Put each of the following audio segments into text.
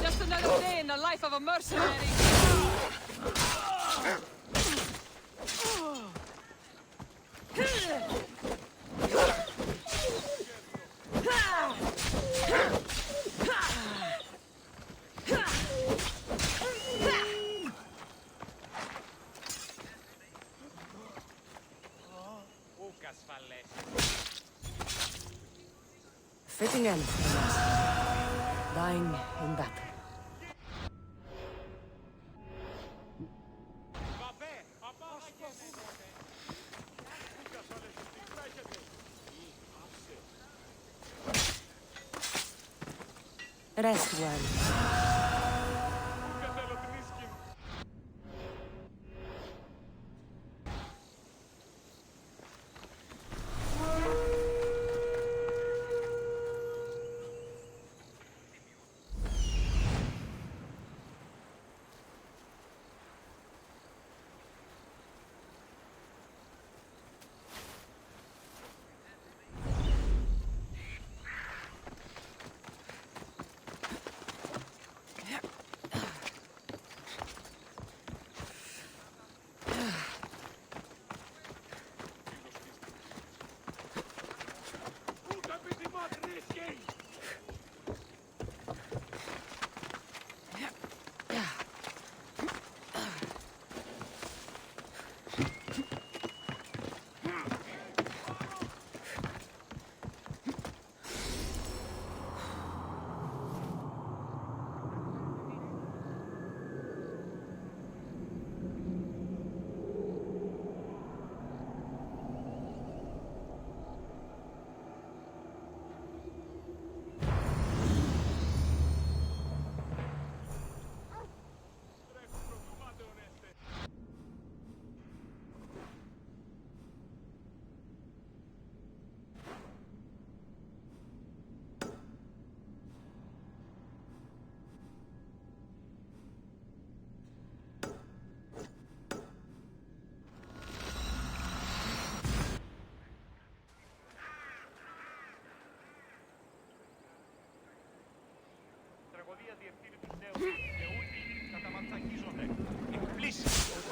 Just another day in the life of a mercenary. Fitting end. Dying in battle. Rest well.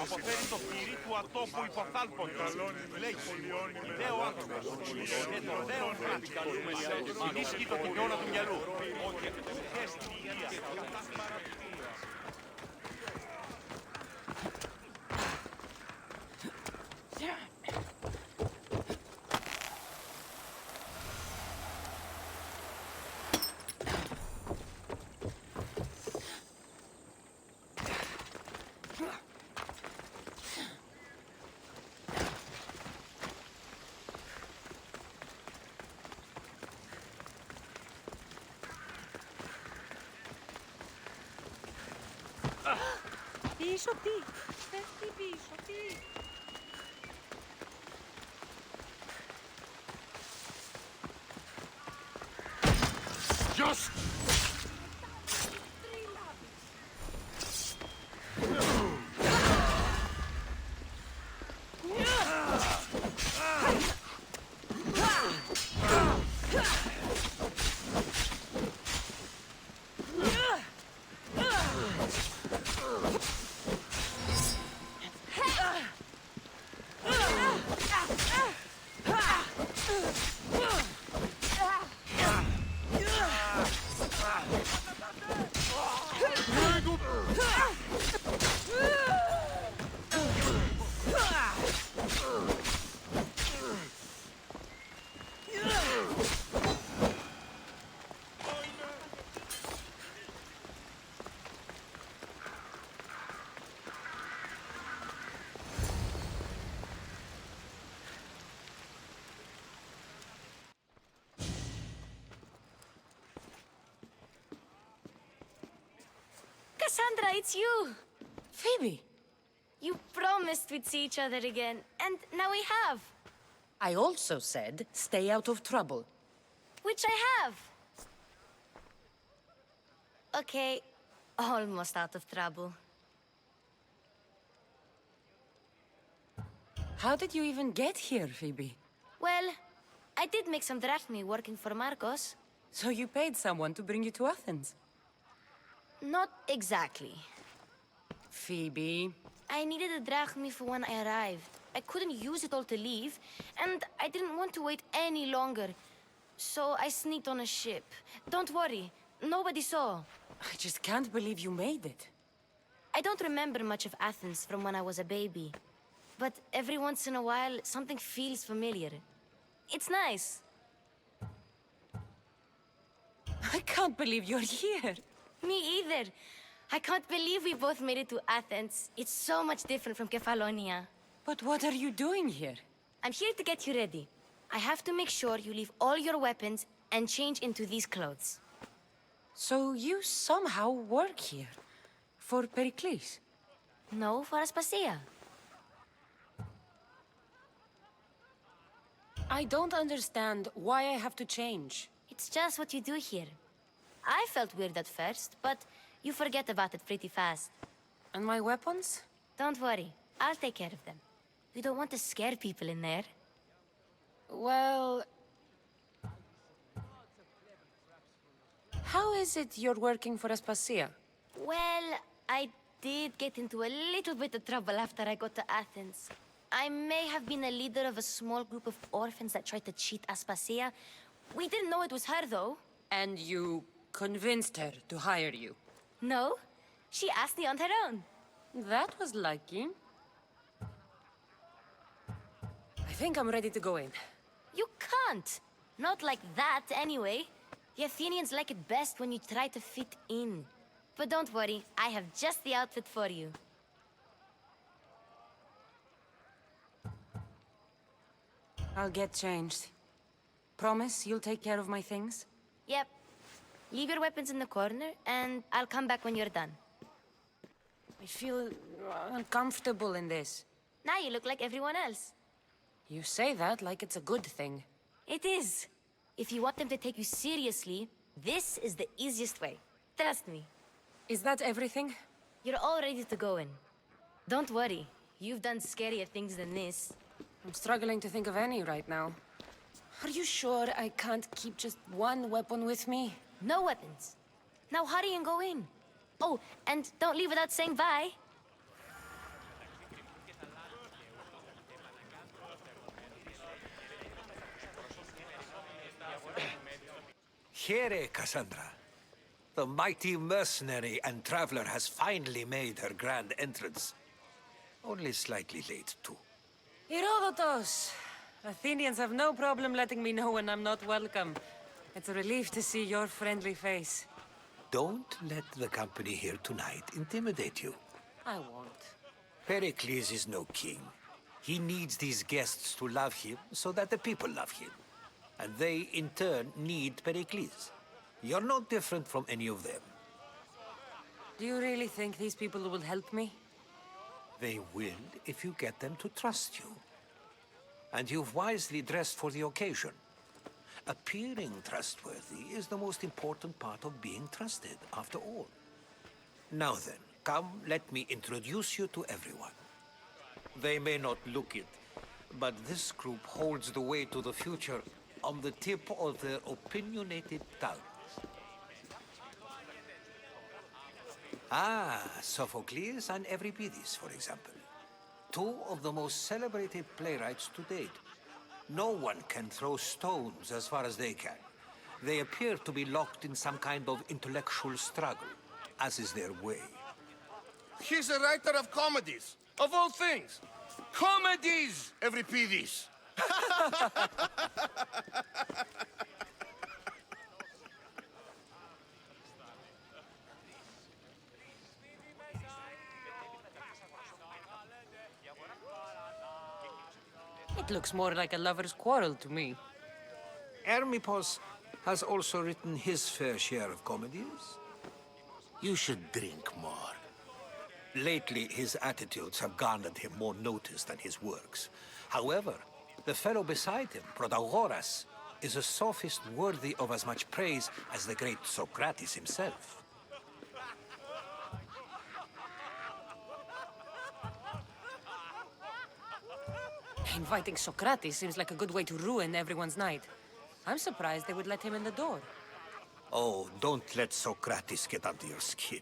Αποφέρει το πυρί του ατόπου υποθάλποντος. Λέγει, ιδέο άνθρωπος, και το δέο φράτικο, συνίσχυει το τιμιώνα του μυαλού. Ότι εκτελεχές την υγεία, κατά παραπλήρας. Πίσω τι, πέφτει πίσω τι. Just! Cassandra, it's you! Phoebe, You promised we'd see each other again, and now we have. I also said stay out of trouble. Which I have. Okay, almost out of trouble. How did you even get here, Phoebe? Well, I did make some drachmi working for Marcos. So you paid someone to bring you to Athens? Not exactly. Phoebe. I needed a drachmi for when I arrived. I couldn't use it all to leave, and I didn't want to wait any longer. So I sneaked on a ship. Don't worry, nobody saw. I just can't believe you made it. I don't remember much of Athens from when I was a baby. But every once in a while, something feels familiar. It's nice. I can't believe you're here. Me either. I can't believe we both made it to Athens. It's so much different from Kefalonia. But what are you doing here? I'm here to get you ready. I have to make sure you leave all your weapons and change into these clothes. So you somehow work here? For Pericles? No, for Aspasia. I don't understand why I have to change. It's just what you do here. I felt weird at first, but you forget about it pretty fast. And my weapons? Don't worry, I'll take care of them. We don't want to scare people in there. Well... How is it you're working for Aspasia? Well, I did get into a little bit of trouble after I got to Athens. I may have been a leader of a small group of orphans that tried to cheat Aspasia. We didn't know it was her, though. And you convinced her to hire you? No, she asked me on her own. That was lucky. I think I'm ready to go in. You can't. Not like that, anyway. The Athenians like it best when you try to fit in. But don't worry, I have just the outfit for you. I'll get changed. Promise you'll take care of my things? Yep. Leave your weapons in the corner, and I'll come back when you're done. I feel uncomfortable in this. Now you look like everyone else. You say that like it's a good thing. It is. If you want them to take you seriously, this is the easiest way. Trust me. Is that everything? You're all ready to go in. Don't worry. You've done scarier things than this. I'm struggling to think of any right now. Are you sure I can't keep just one weapon with me? No weapons. Now hurry and go in. Oh, and don't leave without saying bye. Here, Cassandra. The mighty mercenary and traveler has finally made her grand entrance. Only slightly late, too. Herodotos! Athenians have no problem letting me know when I'm not welcome. It's a relief to see your friendly face. Don't let the company here tonight intimidate you. I won't. Pericles is no king. He needs these guests to love him so that the people love him. And they, in turn, need Pericles. You're no different from any of them. Do you really think these people will help me? They will if you get them to trust you. And you've wisely dressed for the occasion. Appearing trustworthy is the most important part of being trusted, after all. Now then, come, let me introduce you to everyone. They may not look it, but this group holds the way to the future on the tip of their opinionated tongues. Ah, Sophocles and Euripides, for example. Two of the most celebrated playwrights to date. No one can throw stones as far as they can. They appear to be locked in some kind of intellectual struggle, as is their way. He's a writer of comedies, of all things. Comedies, Euripides. It looks more like a lover's quarrel to me. Hermippos has also written his fair share of comedies. You should drink more. Lately, his attitudes have garnered him more notice than his works. However, the fellow beside him, Protagoras, is a sophist worthy of as much praise as the great Socrates himself. Inviting Socrates seems like a good way to ruin everyone's night. I'm surprised they would let him in the door. Oh, don't let Socrates get under your skin.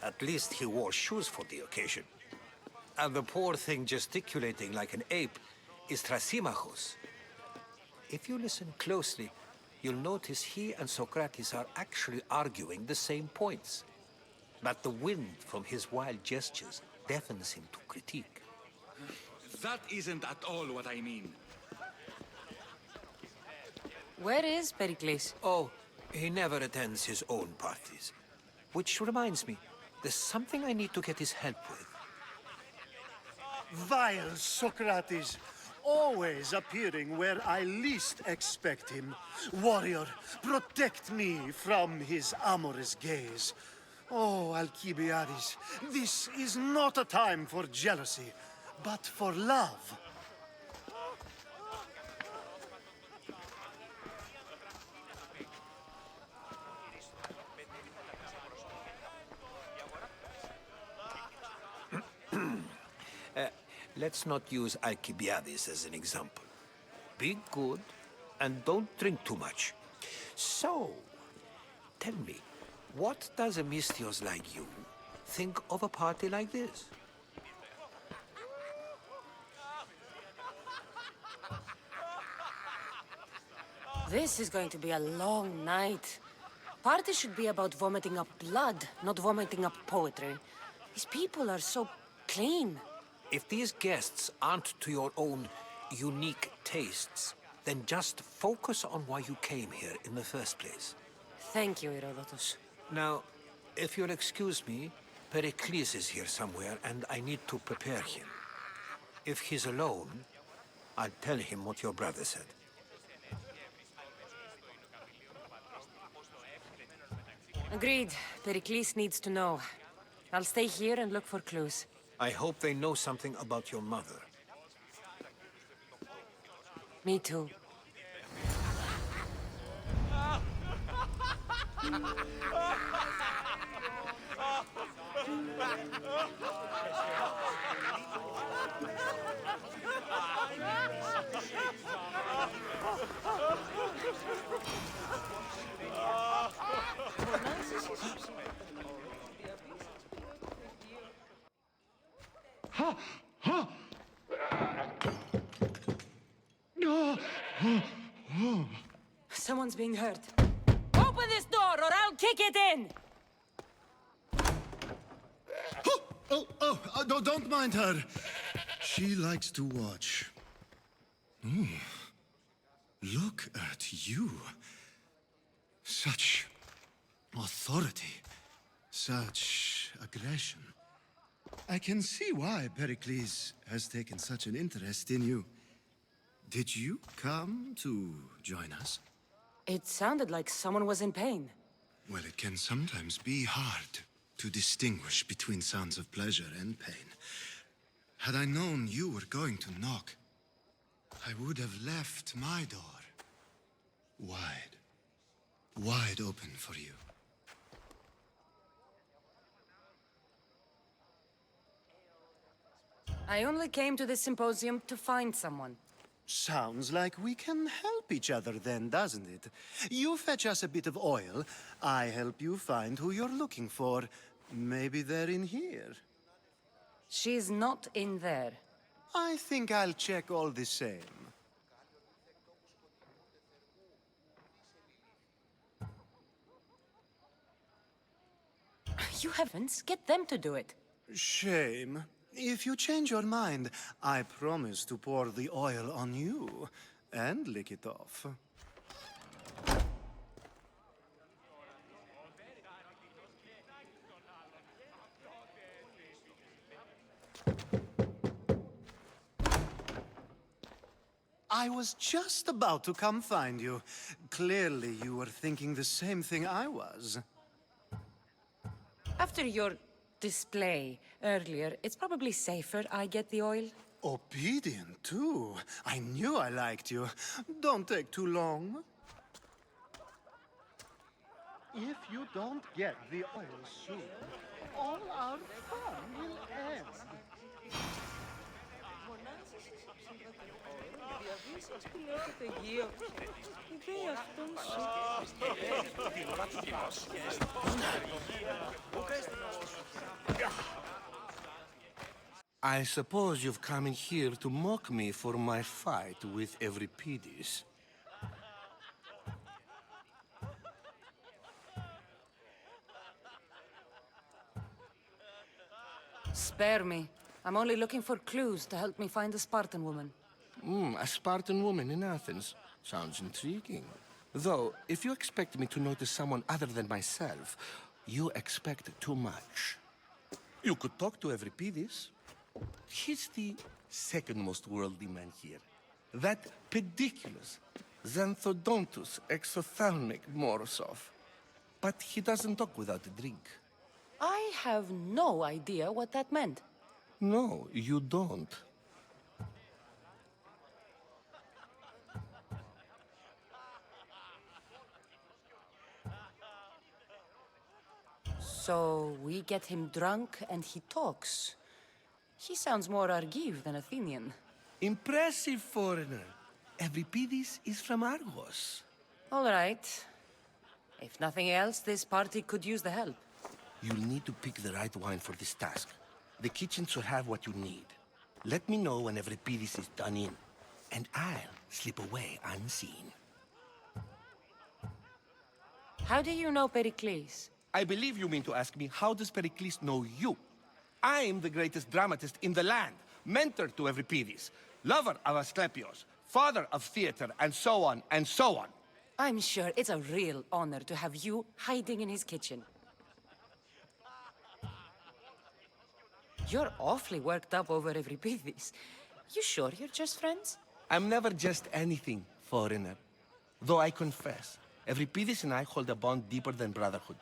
At least he wore shoes for the occasion. And the poor thing gesticulating like an ape is Thrasymachos. If you listen closely, you'll notice he and Socrates are actually arguing the same points. But the wind from his wild gestures deafens him to critique. That isn't at all what I mean. Where is Pericles? Oh, he never attends his own parties. Which reminds me, there's something I need to get his help with. Vile Socrates, always appearing where I least expect him. Warrior, protect me from his amorous gaze. Oh, Alcibiades, this is not a time for jealousy, but for love. Let's not use Alcibiades as an example. Be good and don't drink too much. So, tell me, what does a Mystios like you think of a party like this? This is going to be a long night. Party should be about vomiting up blood, not vomiting up poetry. These people are so clean. If these guests aren't to your own unique tastes, then just focus on why you came here in the first place. Thank you, Herodotus. Now, if you'll excuse me, Pericles is here somewhere, and I need to prepare him. If he's alone, I'll tell him what your brother said. Agreed. Pericles needs to know. I'll stay here and look for clues. I hope they know something about your mother. Me too. Someone's being hurt. Open this door or I'll kick it in! No, don't mind her. She likes to watch. Ooh. Look at you. Such authority. Such aggression. I can see why Pericles has taken such an interest in you. Did you come to join us? It sounded like someone was in pain. Well, it can sometimes be hard to distinguish between sounds of pleasure and pain. Had I known you were going to knock, I would have left my door wide open for you. I only came to this symposium to find someone. Sounds like we can help each other then, doesn't it? You fetch us a bit of oil, I help you find who you're looking for. Maybe they're in here. She's not in there. I think I'll check all the same. You heavens, get them to do it. Shame. If you change your mind, I promise to pour the oil on you and lick it off. I was just about to come find you. Clearly, you were thinking the same thing I was. After your display earlier, it's probably safer I get the oil. Obedient, too. I knew I liked you. Don't take too long. If you don't get the oil soon, all our fun will end. I suppose you've come in here to mock me for my fight with Euripides. Spare me. I'm only looking for clues to help me find a Spartan woman. A Spartan woman in Athens. Sounds intriguing. Though, if you expect me to notice someone other than myself, you expect too much. You could talk to Euripides. He's the second most worldly man here. That pediculous, xanthodontus exophthalmic Morosov. But he doesn't talk without a drink. I have no idea what that meant. No, you don't. So we get him drunk and he talks. He sounds more Argiv than Athenian. Impressive, foreigner. Euripides is from Argos. All right. If nothing else, this party could use the help. You'll need to pick the right wine for this task. The kitchen should have what you need. Let me know when Euripides is done in, and I'll slip away unseen. How do you know Pericles? I believe you mean to ask me, how does Pericles know you? I'm the greatest dramatist in the land, mentor to Euripides, lover of Asclepios, father of theater, and so on, and so on. I'm sure it's a real honor to have you hiding in his kitchen. You're awfully worked up over Euripides. You sure you're just friends? I'm never just anything, foreigner. Though I confess, Euripides and I hold a bond deeper than brotherhood.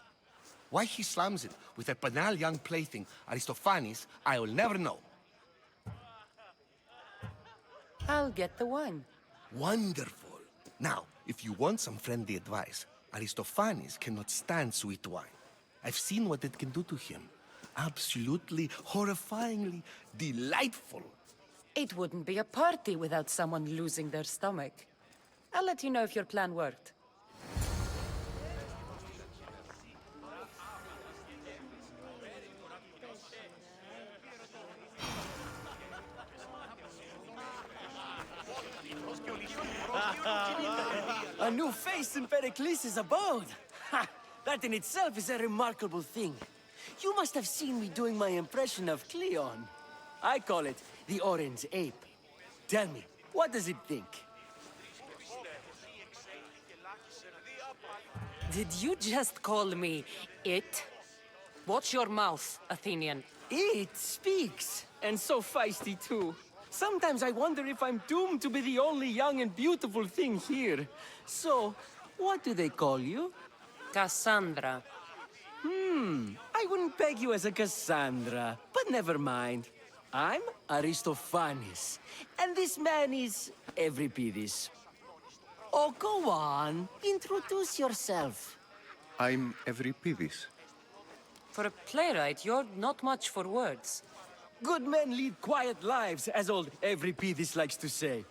Why he slams it with a banal young plaything, Aristophanes, I will never know. I'll get the wine. Wonderful. Now, if you want some friendly advice, Aristophanes cannot stand sweet wine. I've seen what it can do to him. Absolutely, horrifyingly delightful. It wouldn't be a party without someone losing their stomach. I'll let you know if your plan worked. A new face in Pericles' abode! Ha! That in itself is a remarkable thing. You must have seen me doing my impression of Cleon. I call it the Orange Ape. Tell me, what does it think? Did you just call me it? Watch your mouth, Athenian. It speaks, and so feisty too. Sometimes I wonder if I'm doomed to be the only young and beautiful thing here. So, what do they call you? Cassandra. I wouldn't peg you as a Cassandra, but never mind. I'm Aristophanes, and this man is Euripides. Oh, go on. Introduce yourself. I'm Euripides. For a playwright, you're not much for words. Good men lead quiet lives, as old Euripides likes to say.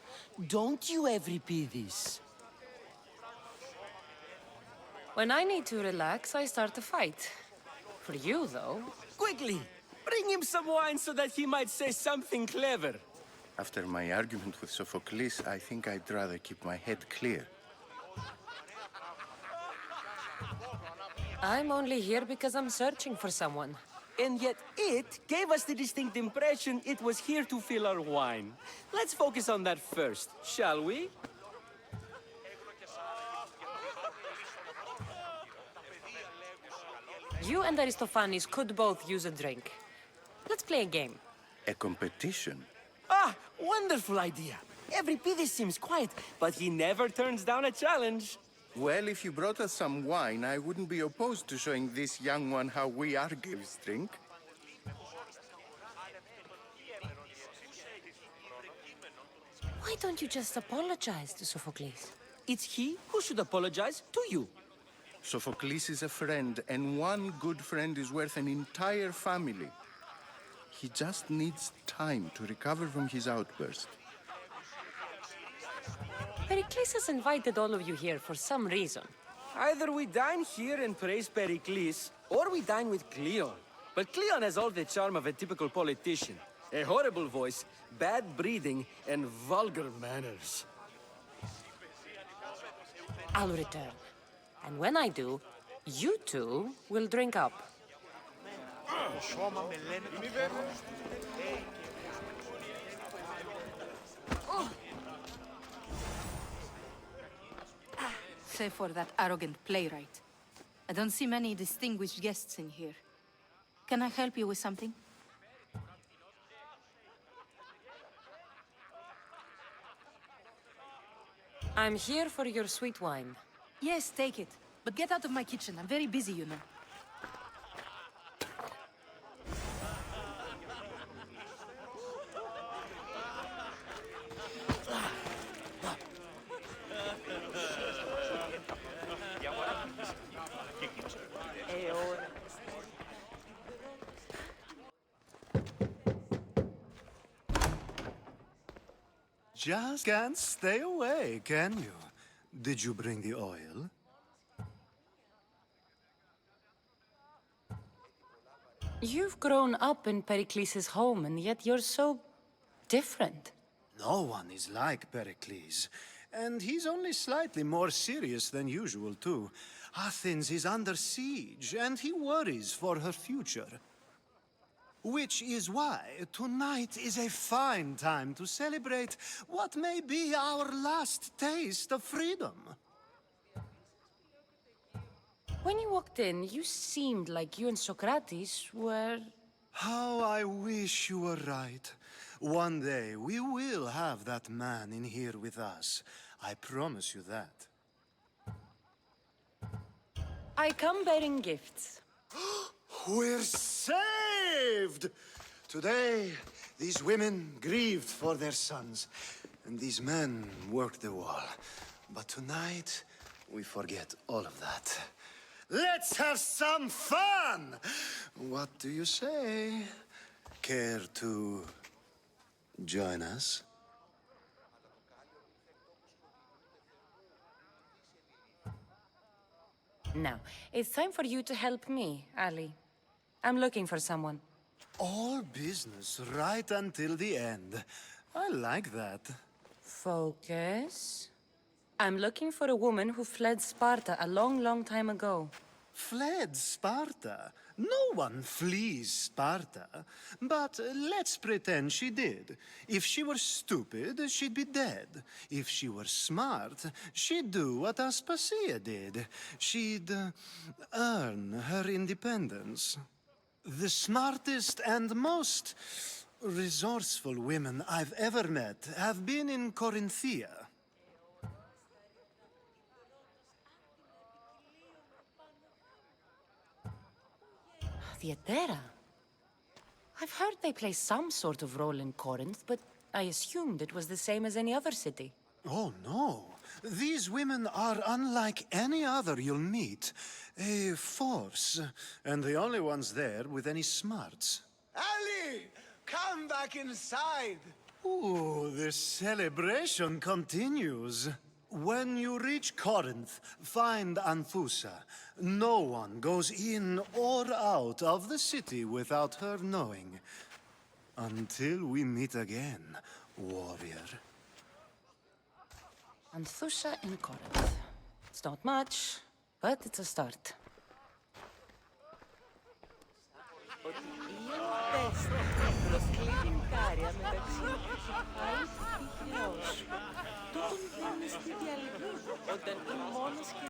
Don't you, Euripides? When I need to relax, I start a fight. For you, though. Quickly, bring him some wine so that he might say something clever. After my argument with Sophocles, I think I'd rather keep my head clear. I'm only here because I'm searching for someone. And yet it gave us the distinct impression it was here to fill our wine. Let's focus on that first, shall we? You and Aristophanes could both use a drink. Let's play a game. A competition? Ah, wonderful idea. Euripides seems quiet, but he never turns down a challenge. Well, if you brought us some wine, I wouldn't be opposed to showing this young one how we Argives drink. Why don't you just apologize to Sophocles? It's he who should apologize to you. Sophocles is a friend, and one good friend is worth an entire family. He just needs time to recover from his outburst. Pericles has invited all of you here for some reason. Either we dine here and praise Pericles, or we dine with Cleon. But Cleon has all the charm of a typical politician. A horrible voice, bad breeding, and vulgar manners. I'll return. And when I do, you two will drink up. Save for that arrogant playwright. I don't see many distinguished guests in here. Can I help you with something? I'm here for your sweet wine. Yes, take it. But get out of my kitchen. I'm very busy, you know. Just can't stay away, can you? Did you bring the oil? You've grown up in Pericles' home, and yet you're so different. No one is like Pericles. And he's only slightly more serious than usual, too. Athens is under siege, and he worries for her future. Which is why tonight is a fine time to celebrate what may be our last taste of freedom. When you walked in, you seemed like you and Socrates were... How I wish you were right. One day we will have that man in here with us. I promise you that. I come bearing gifts. We're saved! Today, these women grieved for their sons, and these men worked the wall. But tonight, we forget all of that. Let's have some fun! What do you say? Care to join us? Now, it's time for you to help me, Ali. I'm looking for someone. All business right until the end. I like that. Focus. I'm looking for a woman who fled Sparta a long, long time ago. Fled Sparta? No one flees Sparta. But let's pretend she did. If she were stupid, she'd be dead. If she were smart, she'd do what Aspasia did. She'd earn her independence. The smartest and most resourceful women I've ever met have been in Corinthia. Theatera? I've heard they play some sort of role in Corinth, but I assumed it was the same as any other city. Oh, no. These women are unlike any other you'll meet. A force, and the only ones there with any smarts. Ali! Come back inside! Ooh, the celebration continues. When you reach Corinth, find Anthusa. No one goes in or out of the city without her knowing. Until we meet again, warrior. Anthusa in Corinth. It's not much, but it's a start.